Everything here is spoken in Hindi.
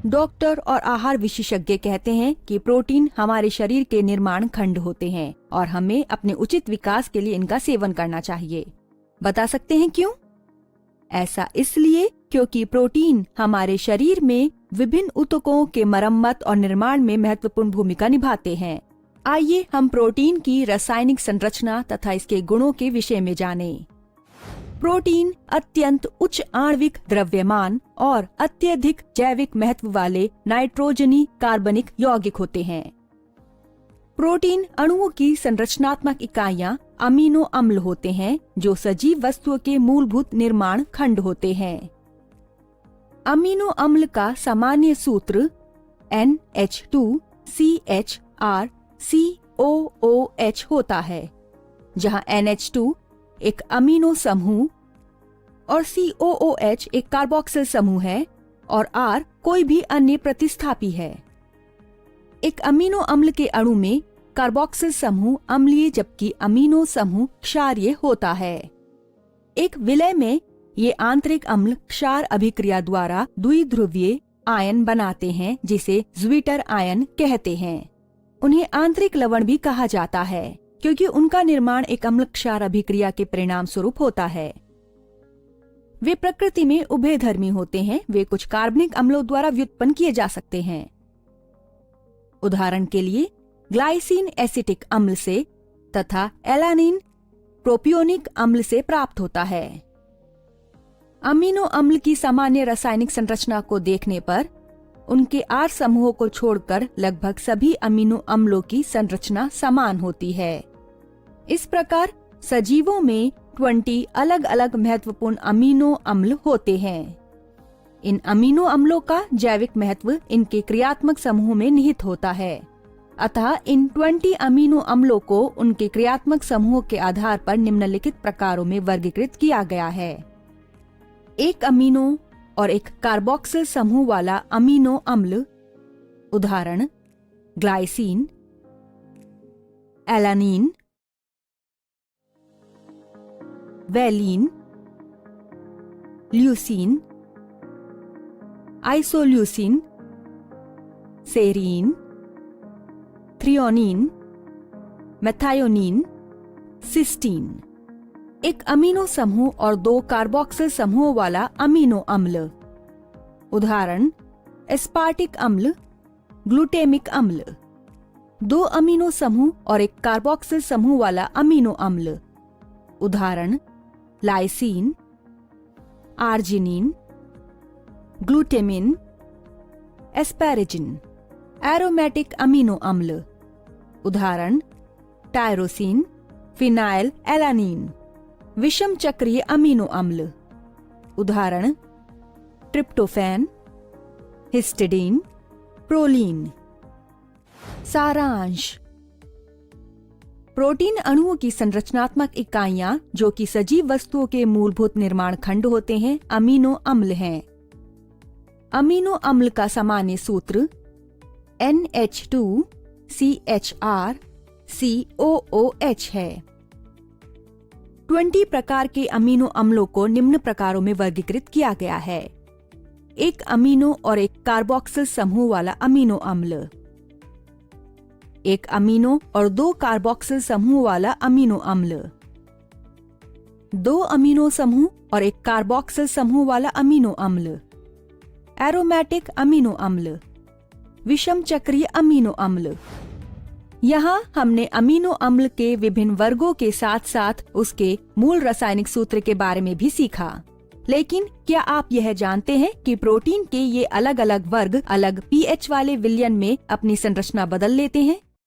डॉक्टर और आहार विशेषज्ञ कहते हैं कि प्रोटीन हमारे शरीर के निर्माण खंड होते हैं और हमें अपने उचित विकास के लिए इनका सेवन करना चाहिए। बता सकते हैं क्यों? ऐसा इसलिए क्योंकि प्रोटीन हमारे शरीर में विभिन्न ऊतकों के मरम्मत और निर्माण में महत्वपूर्ण भूमिका निभाते हैं। आइए हम प्रोटीन की रासायनिक संरचना तथा इसके गुणों के विषय में जानें। प्रोटीन अत्यंत उच्च आणविक द्रव्यमान और अत्यधिक जैविक महत्व वाले नाइट्रोजनी कार्बनिक यौगिक होते हैं। प्रोटीन अणुओं की संरचनात्मक इकाइयां अमीनो अम्ल होते हैं जो सजीव वस्तुओं के मूलभूत निर्माण खंड होते हैं। अमीनो अम्ल का सामान्य सूत्र NH2CHRCOOH होता है, जहां NH2 एक अमीनो समूह और COOH एक कार्बोक्सिल समूह है और R कोई भी अन्य प्रतिस्थापी है। एक अमीनो अम्ल के अणु में कार्बोक्सिल समूह अम्लीय जबकि अमीनो समूह क्षारीय होता है। एक विलय में ये आंतरिक अम्ल क्षार अभिक्रिया द्वारा द्विध्रुवीय आयन बनाते हैं जिसे ज्विटर आयन कहते हैं। उन्हें आंतरिक लवण भी कहा जाता है क्योंकि उनका निर्माण एक अम्ल क्षार अभिक्रिया के परिणाम स्वरूप होता है। वे प्रकृति में उभयधर्मी होते हैं। वे कुछ कार्बनिक अम्लों द्वारा व्युत्पन्न किए जा सकते हैं। उदाहरण के लिए ग्लाइसिन एसिटिक अम्ल से तथा एलानिन प्रोपियोनिक अम्ल से प्राप्त होता है। अमीनो अम्ल की सामान्य रासायनिक संरचना को देखने पर उनके R समूहों को छोड़कर लगभग सभी अमीनो अम्लों की संरचना समान होती है। इस प्रकार सजीवों में 20 अलग अलग महत्वपूर्ण अमीनो अम्ल होते हैं। इन अमीनो अम्लों का जैविक महत्व इनके क्रियात्मक समूह में निहित होता है। अतः इन 20 अमीनो अम्लों को उनके क्रियात्मक समूह के आधार पर निम्नलिखित प्रकारों में वर्गीकृत किया गया है। एक अमीनो और एक कार्बोक्सिल समूह वाला अमीनो अम्ल, उदाहरण glycine, alanine, valine, leucine, isoleucine, serine, threonine, methionine, cysteine. एक अमीनो समूह और 2 कार्बोक्सिल समूह वाला अमीनो अम्ल, उदाहरण एस्पार्टिक अम्ल, ग्लूटेमिक अम्ल। 2 अमीनो समूह और एक कार्बोक्सिल समूह वाला अमीनो अम्ल, उदाहरण लाइसीन, आर्जिनिन, ग्लूटेमिन, एस्पैरेजिन। एरोमेटिक अमीनो अम्ल, उदाहरण टायरोसिन, फिनाइल एलानिन। विषम चक्रीय अमीनो अम्ल, उदाहरण ट्रिप्टोफैन, हिस्टिडीन, प्रोलीन। सारांश। प्रोटीन अणुओं की संरचनात्मक इकाइयां जो कि सजीव वस्तुओं के मूलभूत निर्माण खंड होते हैं, अमीनो अम्ल हैं। अमीनो अम्ल का सामान्य सूत्र NH2CHRCOOH है। 20 प्रकार के अमीनो अम्लों को निम्न प्रकारों में वर्गीकृत किया गया है। एक अमीनो और एक कार्बोक्सिल समूह वाला अमीनो अम्ल, एक अमीनो और 2 कार्बोक्सिल समूह वाला अमीनो अम्ल, 2 अमीनो समूह और एक कार्बोक्सिल समूह वाला अमीनो अम्ल, एरोमेटिक अमीनो अम्ल, विषम चक्रीय अमीनो अम्ल। यहाँ हमने अमीनो अम्ल के विभिन्न वर्गों के साथ साथ उसके मूल रासायनिक सूत्र के बारे में भी सीखा। लेकिन क्या आप यह जानते हैं कि प्रोटीन के ये अलग अलग वर्ग अलग पीएच वाले विलयन में अपनी संरचना बदल लेते हैं?